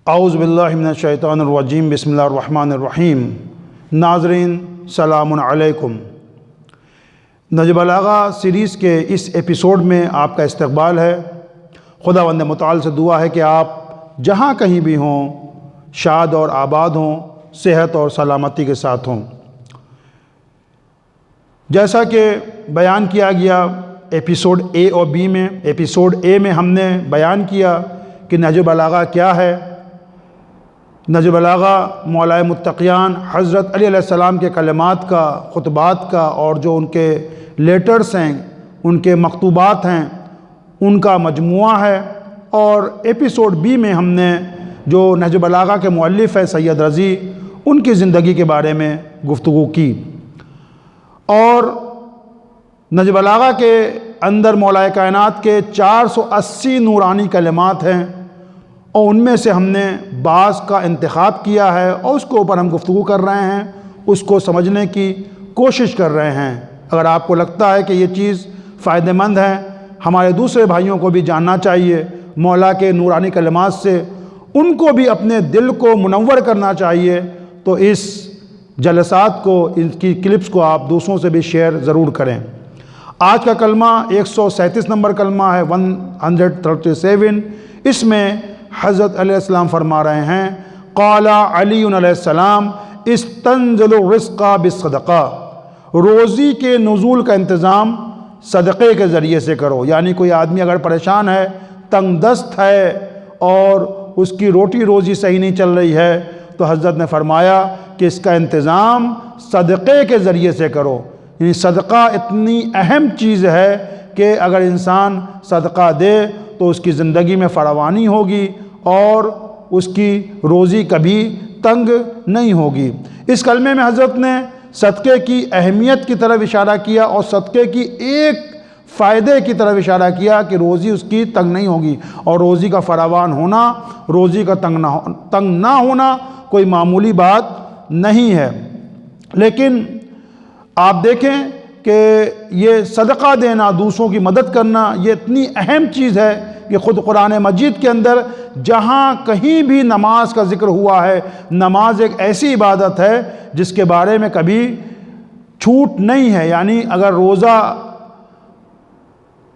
اعوذ باللہ من الشیطان الرجیم بسم اللہ الرحمن الرحیم۔ ناظرین سلام علیکم۔ نہج بلاغہ سیریز کے اس ایپیسوڈ میں آپ کا استقبال ہے۔ خداوند متعال سے دعا ہے کہ آپ جہاں کہیں بھی ہوں شاد اور آباد ہوں، صحت اور سلامتی کے ساتھ ہوں۔ جیسا کہ بیان کیا گیا ایپیسوڈ اے اور بی میں، ایپیسوڈ اے میں ہم نے بیان کیا کہ نہج بلاغہ کیا ہے۔ نہج بلاغہ مولائے متقیان حضرت علی علیہ السلام کے کلمات کا، خطبات کا، اور جو ان کے لیٹرز ہیں، ان کے مکتوبات ہیں، ان کا مجموعہ ہے۔ اور ایپیسوڈ بی میں ہم نے جو نہج بلاغہ کے مؤلف ہیں سید رضی، ان کی زندگی کے بارے میں گفتگو کی۔ اور نہج بلاغہ کے اندر مولائے کائنات کے 480 نورانی کلمات ہیں، اور ان میں سے ہم نے بعض کا انتخاب کیا ہے اور اس کے اوپر ہم گفتگو کر رہے ہیں، اس کو سمجھنے کی کوشش کر رہے ہیں۔ اگر آپ کو لگتا ہے کہ یہ چیز فائدہ مند ہے، ہمارے دوسرے بھائیوں کو بھی جاننا چاہیے مولا کے نورانی کلمات سے، ان کو بھی اپنے دل کو منور کرنا چاہیے، تو اس جلسات کو، ان کی کلپس کو آپ دوسروں سے بھی شیئر ضرور کریں۔ آج کا کلمہ 137 نمبر کلمہ ہے، 137۔ اس میں حضرت علیہ السلام فرما رہے ہیں، قال علی علیہ السلام استنزل الرزق بالصدقہ، روزی کے نزول کا انتظام صدقے کے ذریعے سے کرو۔ یعنی کوئی آدمی اگر پریشان ہے، تنگ دست ہے، اور اس کی روٹی روزی صحیح نہیں چل رہی ہے، تو حضرت نے فرمایا کہ اس کا انتظام صدقے کے ذریعے سے کرو۔ یعنی صدقہ اتنی اہم چیز ہے کہ اگر انسان صدقہ دے تو اس کی زندگی میں فراوانی ہوگی اور اس کی روزی کبھی تنگ نہیں ہوگی۔ اس کلمے میں حضرت نے صدقے کی اہمیت کی طرف اشارہ کیا اور صدقے کی ایک فائدے کی طرف اشارہ کیا کہ روزی اس کی تنگ نہیں ہوگی، اور روزی کا فراوان ہونا، روزی کا تنگ نہ ہونا کوئی معمولی بات نہیں ہے۔ لیکن آپ دیکھیں کہ یہ صدقہ دینا، دوسروں کی مدد کرنا، یہ اتنی اہم چیز ہے کہ خود قرآن مجید کے اندر جہاں کہیں بھی نماز کا ذکر ہوا ہے، نماز ایک ایسی عبادت ہے جس کے بارے میں کبھی چھوٹ نہیں ہے۔ یعنی اگر روزہ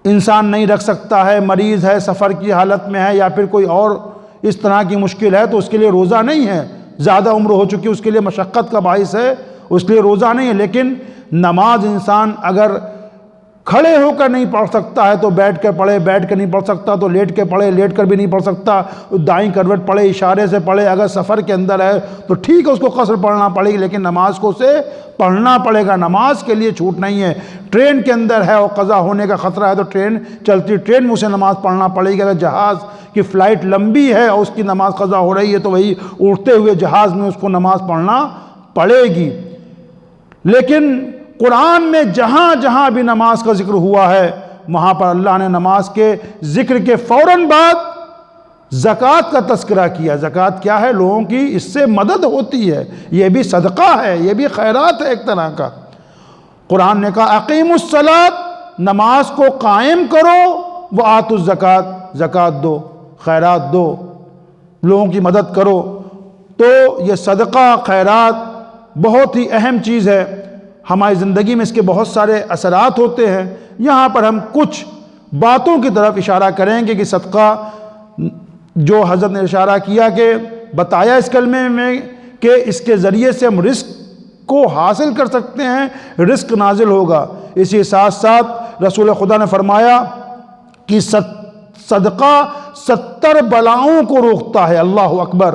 انسان نہیں رکھ سکتا ہے، مریض ہے، سفر کی حالت میں ہے، یا پھر کوئی اور اس طرح کی مشکل ہے، تو اس کے لیے روزہ نہیں ہے۔ زیادہ عمر ہو چکی، اس کے لیے مشقت کا باعث ہے، اس کے لیے روزہ نہیں ہے۔ لیکن نماز انسان اگر کھڑے ہو کر نہیں پڑھ سکتا ہے تو بیٹھ کر پڑھے، بیٹھ کر نہیں پڑھ سکتا تو لیٹ کے پڑھے، لیٹ کر بھی نہیں پڑھ سکتا دائیں کروٹ پڑھے، اشارے سے پڑھے۔ اگر سفر کے اندر ہے تو ٹھیک ہے، اس کو قصر پڑھنا پڑے گی، لیکن نماز کو اسے پڑھنا پڑے گا۔ نماز کے لیے چھوٹ نہیں ہے۔ ٹرین کے اندر ہے اور قضا ہونے کا خطرہ ہے تو ٹرین چلتی ٹرین میں اسے نماز پڑھنا پڑے گی۔ اگر جہاز کی فلائٹ لمبی ہے اور اس کی نماز قضا ہو رہی ہے تو وہی اڑتے ہوئے جہاز میں اس کو نماز پڑھنا پڑے گی۔ لیکن قرآن میں جہاں جہاں بھی نماز کا ذکر ہوا ہے، وہاں پر اللہ نے نماز کے ذکر کے فوراً بعد زکوٰۃ کا تذکرہ کیا۔ زکوٰۃ کیا ہے؟ لوگوں کی اس سے مدد ہوتی ہے، یہ بھی صدقہ ہے، یہ بھی خیرات ہے ایک طرح کا۔ قرآن نے کہا اقیموا الصلاۃ، نماز کو قائم کرو، وآتوا الزکوٰۃ، زکوٰۃ دو، خیرات دو، لوگوں کی مدد کرو۔ تو یہ صدقہ، خیرات بہت ہی اہم چیز ہے۔ ہماری زندگی میں اس کے بہت سارے اثرات ہوتے ہیں۔ یہاں پر ہم کچھ باتوں کی طرف اشارہ کریں گے کہ صدقہ جو حضرت نے اشارہ کیا کہ بتایا اس کلمے میں کہ اس کے ذریعے سے ہم رزق کو حاصل کر سکتے ہیں، رزق نازل ہوگا۔ اسی ساتھ ساتھ رسول خدا نے فرمایا کہ صدقہ 70 بلاؤں کو روکتا ہے۔ اللہ اکبر!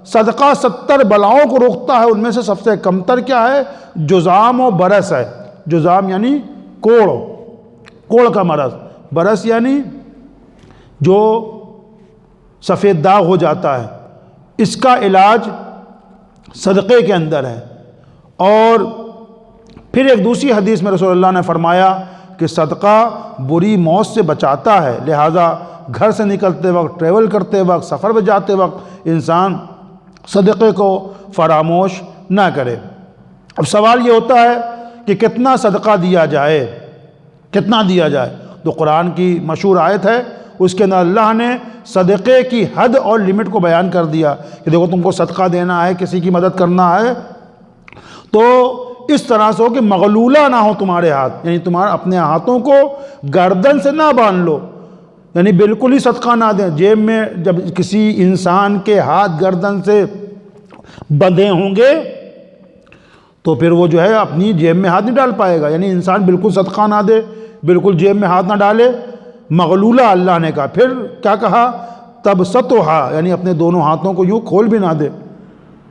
صدقہ 70 بلاؤں کو روکتا ہے۔ ان میں سے سب سے کمتر کیا ہے؟ جذام و برس ہے۔ جذام یعنی کوڑ کا مرض، برس یعنی جو سفید داغ ہو جاتا ہے، اس کا علاج صدقے کے اندر ہے۔ اور پھر ایک دوسری حدیث میں رسول اللہ نے فرمایا کہ صدقہ بری موت سے بچاتا ہے، لہٰذا گھر سے نکلتے وقت، ٹریول کرتے وقت، سفر پہ جاتے وقت انسان صدقے کو فراموش نہ کرے۔ اب سوال یہ ہوتا ہے کہ کتنا صدقہ دیا جائے، کتنا دیا جائے؟ تو قرآن کی مشہور آیت ہے، اس کے اندر اللہ نے صدقے کی حد اور لمٹ کو بیان کر دیا کہ دیکھو تم کو صدقہ دینا ہے، کسی کی مدد کرنا ہے تو اس طرح سے ہو کہ مغلولہ نہ ہو تمہارے ہاتھ، یعنی تمہارے اپنے ہاتھوں کو گردن سے نہ باندھ لو، یعنی بالکل ہی صدقہ نہ دیں۔ جیب میں جب کسی انسان کے ہاتھ گردن سے بندھے ہوں گے تو پھر وہ جو ہے اپنی جیب میں ہاتھ نہیں ڈال پائے گا، یعنی انسان بالکل صدقہ نہ دے، بالکل جیب میں ہاتھ نہ ڈالے، مغلولہ اللہ نے کہا۔ پھر کیا کہا؟ تبسطھا، یعنی اپنے دونوں ہاتھوں کو یوں کھول بھی نہ دے،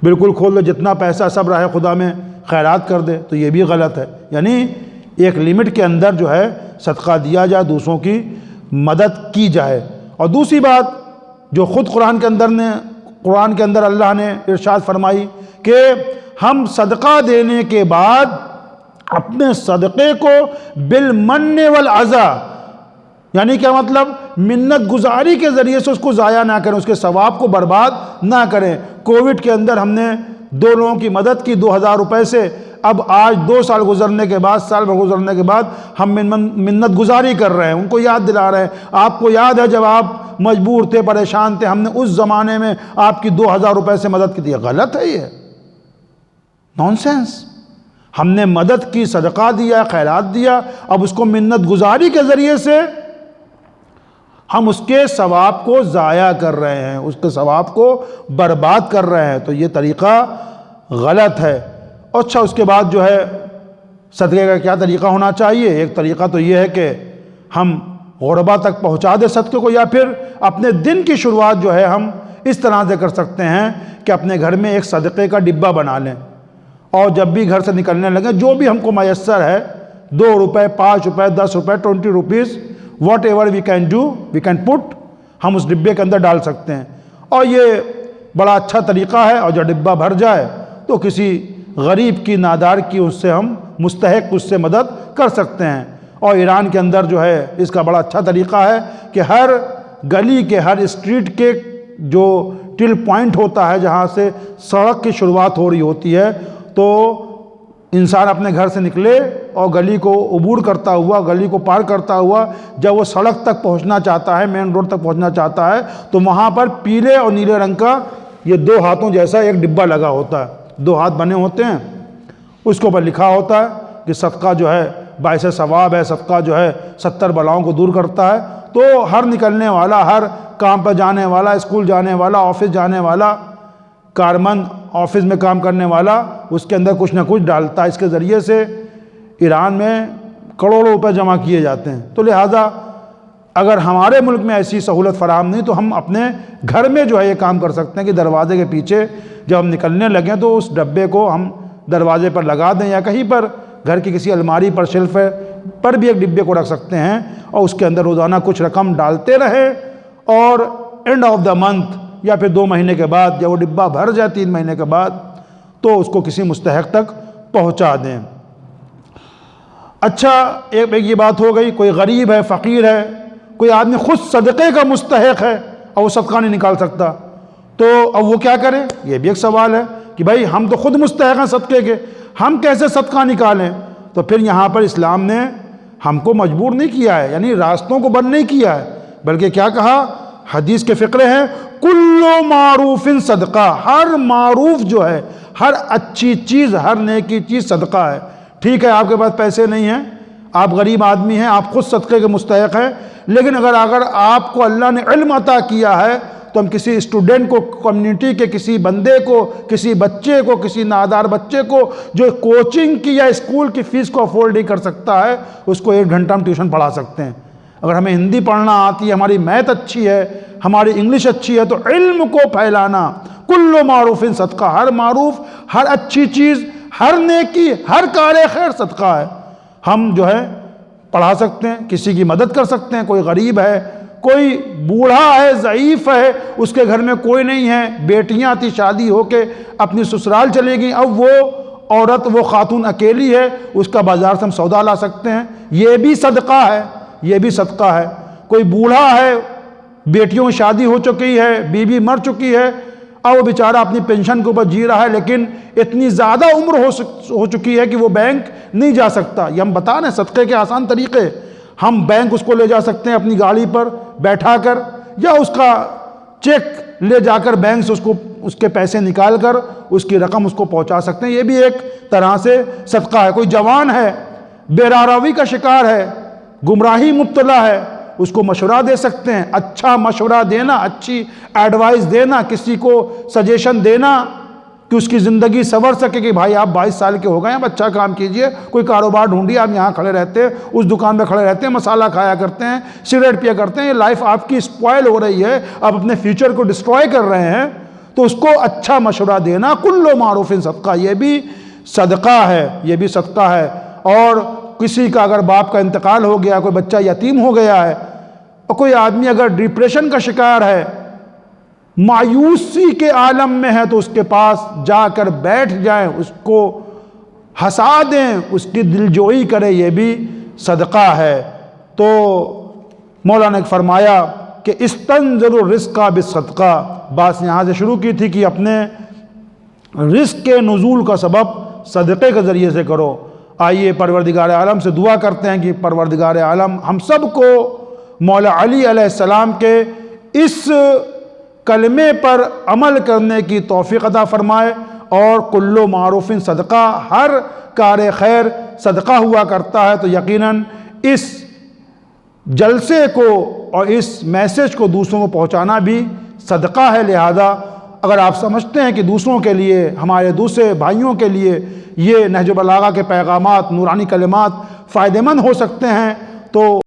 بالکل کھول دے، جتنا پیسہ سب راہ خدا میں خیرات کر دے، تو یہ بھی غلط ہے۔ یعنی ایک لمٹ کے اندر جو ہے صدقہ دیا جائے، دوسروں کی مدد کی جائے۔ اور دوسری بات جو خود قرآن کے اندر اللہ نے ارشاد فرمائی کہ ہم صدقہ دینے کے بعد اپنے صدقے کو بالمن والعزا، یعنی کیا مطلب؟ منت گزاری کے ذریعے سے اس کو ضائع نہ کریں، اس کے ثواب کو برباد نہ کریں۔ کووڈ کے اندر ہم نے 2 لوگوں کی مدد کی 2000 روپے سے، اب آج 2 سال گزرنے کے بعد، سال بھر گزرنے کے بعد ہم منت گزاری کر رہے ہیں، ان کو یاد دلا رہے ہیں۔ آپ کو یاد ہے جب آپ مجبور تھے، پریشان تھے، ہم نے اس زمانے میں آپ کی 2000 روپے سے مدد کی تھی۔ غلط ہے، یہ نونسنس۔ ہم نے مدد کی، صدقہ دیا، خیرات دیا، اب اس کو منت گزاری کے ذریعے سے ہم اس کے ثواب کو ضائع کر رہے ہیں، اس کے ثواب کو برباد کر رہے ہیں، تو یہ طریقہ غلط ہے۔ اچھا، اس کے بعد جو ہے صدقے کا کیا طریقہ ہونا چاہیے؟ ایک طریقہ تو یہ ہے کہ ہم غربا تک پہنچا دیں صدقے کو، یا پھر اپنے دن کی شروعات جو ہے ہم اس طرح سے کر سکتے ہیں کہ اپنے گھر میں ایک صدقے کا ڈبہ بنا لیں، اور جب بھی گھر سے نکلنے لگیں جو بھی ہم کو میسر ہے، 2 روپے، 5 روپے، 10 روپے، 20 rupees, whatever we can do, we can put, ہم اس ڈبے کے اندر ڈال سکتے ہیں۔ اور یہ بڑا اچھا طریقہ ہے، اور جب ڈبہ بھر جائے تو کسی غریب کی، نادار کی، اس سے ہم مستحق اس سے مدد کر سکتے ہیں۔ اور ایران کے اندر جو ہے اس کا بڑا اچھا طریقہ ہے کہ ہر گلی کے، ہر اسٹریٹ کے جو ٹل پوائنٹ ہوتا ہے جہاں سے سڑک کی شروعات ہو رہی ہوتی ہے، تو انسان اپنے گھر سے نکلے اور گلی کو عبور کرتا ہوا، گلی کو پار کرتا ہوا جب وہ سڑک تک پہنچنا چاہتا ہے، مین روڈ تک پہنچنا چاہتا ہے، تو وہاں پر پیلے اور نیلے رنگ کا یہ 2 ہاتھوں جیسا ایک ڈبہ لگا ہوتا ہے، 2 ہاتھ بنے ہوتے ہیں، اس کے اوپر لکھا ہوتا ہے کہ صدقہ جو ہے باعث ثواب ہے، صدقہ جو ہے 70 بلاؤں کو دور کرتا ہے۔ تو ہر نکلنے والا، ہر کام پر جانے والا، اسکول جانے والا، آفس جانے والا، کارمند، آفس میں کام کرنے والا، اس کے اندر کچھ نہ کچھ ڈالتا ہے۔ اس کے ذریعے سے ایران میں کروڑوں روپے جمع کیے جاتے ہیں۔ تو لہٰذا اگر ہمارے ملک میں ایسی سہولت فراہم نہیں تو ہم اپنے گھر میں جو ہے یہ کام کر سکتے ہیں کہ دروازے کے پیچھے جب ہم نکلنے لگیں تو اس ڈبے کو ہم دروازے پر لگا دیں، یا کہیں پر گھر کی کسی الماری پر، شیلف پر بھی ایک ڈبے کو رکھ سکتے ہیں، اور اس کے اندر روزانہ کچھ رقم ڈالتے رہیں، اور اینڈ آف دا منتھ یا پھر 2 مہینے کے بعد جب وہ ڈبہ بھر جائے 3 مہینے کے بعد تو اس کو کسی مستحق تک پہنچا دیں۔ اچھا، ایک یہ بات ہو گئی، کوئی غریب ہے، فقیر ہے، کوئی آدمی خود صدقے کا مستحق ہے اور وہ صدقہ نہیں نکال سکتا، تو اب وہ کیا کرے؟ یہ بھی ایک سوال ہے کہ بھائی ہم تو خود مستحق ہیں صدقے کے، ہم کیسے صدقہ نکالیں؟ تو پھر یہاں پر اسلام نے ہم کو مجبور نہیں کیا ہے، یعنی راستوں کو بند نہیں کیا ہے، بلکہ کیا کہا؟ حدیث کے فقرے ہیں، کل معروف صدقہ، ہر معروف جو ہے، ہر اچھی چیز، ہر نیکی چیز صدقہ ہے۔ ٹھیک ہے، آپ کے پاس پیسے نہیں ہیں، آپ غریب آدمی ہیں، آپ خود صدقے کے مستحق ہیں، لیکن اگر آپ کو اللہ نے علم عطا کیا ہے تو ہم کسی اسٹوڈنٹ کو، کمیونٹی کے کسی بندے کو، کسی بچے کو، کسی نادار بچے کو جو کوچنگ کی یا اسکول کی فیس کو افورڈ نہیں کر سکتا ہے، اس کو 1 گھنٹہ ہم ٹیوشن پڑھا سکتے ہیں۔ اگر ہمیں ہندی پڑھنا آتی ہے، ہماری میتھ اچھی ہے، ہماری انگلش اچھی ہے، تو علم کو پھیلانا، کل معروف صدقہ، ہر معروف، ہر اچھی چیز، ہر نیکی، ہر کار خیر صدقہ ہے۔ ہم جو ہے پڑھا سکتے ہیں، کسی کی مدد کر سکتے ہیں، کوئی غریب ہے، کوئی بوڑھا ہے، ضعیف ہے، اس کے گھر میں کوئی نہیں ہے، بیٹیاں تھی، شادی ہو کے اپنی سسرال چلے گئیں، اب وہ عورت، وہ خاتون اکیلی ہے، اس کا بازار سے ہم سودا لا سکتے ہیں، یہ بھی صدقہ ہے، یہ بھی صدقہ ہے۔ کوئی بوڑھا ہے، بیٹیوں کی شادی ہو چکی ہے، بیوی مر چکی ہے، اور وہ بیچارہ اپنی پینشن کے اوپر جی رہا ہے، لیکن اتنی زیادہ عمر ہو چکی ہے کہ وہ بینک نہیں جا سکتا۔ یہ ہم بتا رہے ہیں صدقے کے آسان طریقے، ہم بینک اس کو لے جا سکتے ہیں اپنی گاڑی پر، بیٹھا کر یا اس کا چیک لے جا کر بینک سے اس کے پیسے نکال کر اس کی رقم اس کو پہنچا سکتے ہیں، یہ بھی ایک طرح سے صدقہ ہے۔ کوئی جوان ہے، بے راہروی کا شکار ہے، گمراہی مبتلا ہے، اس کو مشورہ دے سکتے ہیں، اچھا مشورہ دینا، اچھی ایڈوائز دینا، کسی کو سجیشن دینا کہ اس کی زندگی سنور سکے کہ بھائی آپ 22 سال کے ہو گئے ہیں، اب اچھا کام کیجئے، کوئی کاروبار ڈھونڈیے، آپ یہاں کھڑے رہتے ہیں، اس دکان پہ کھڑے رہتے ہیں، مسالہ کھایا کرتے ہیں، سگریٹ پیا کرتے ہیں، یہ لائف آپ کی اسپوائل ہو رہی ہے، آپ اپنے فیوچر کو ڈسٹروائے کر رہے ہیں، تو اس کو اچھا مشورہ دینا، کل معروف صدقہ، یہ بھی صدقہ ہے، یہ بھی صدقہ ہے۔ اور کسی کا اگر باپ کا انتقال ہو گیا، کوئی بچہ یتیم ہو گیا ہے، اور کوئی آدمی اگر ڈپریشن کا شکار ہے، مایوسی کے عالم میں ہے، تو اس کے پاس جا کر بیٹھ جائیں، اس کو ہنسا دیں، اس کی دلجوئی کرے، یہ بھی صدقہ ہے۔ تو مولانا نے فرمایا کہ استنزل الرزق بالصدقہ، بات یہاں سے شروع کی تھی کہ اپنے رزق کے نزول کا سبب صدقے کے ذریعے سے کرو۔ آئیے پروردگار عالم سے دعا کرتے ہیں کہ پروردگار عالم ہم سب کو مولا علی علیہ السلام کے اس کلمے پر عمل کرنے کی توفیق عطا فرمائے، اور کل معروف صدقہ، ہر کار خیر صدقہ ہوا کرتا ہے، تو یقیناً اس جلسے کو اور اس میسج کو دوسروں کو پہنچانا بھی صدقہ ہے۔ لہذا اگر آپ سمجھتے ہیں کہ دوسروں کے لیے، ہمارے دوسرے بھائیوں کے لیے یہ نہج البلاغہ کے پیغامات، نورانی کلمات فائدہ مند ہو سکتے ہیں، تو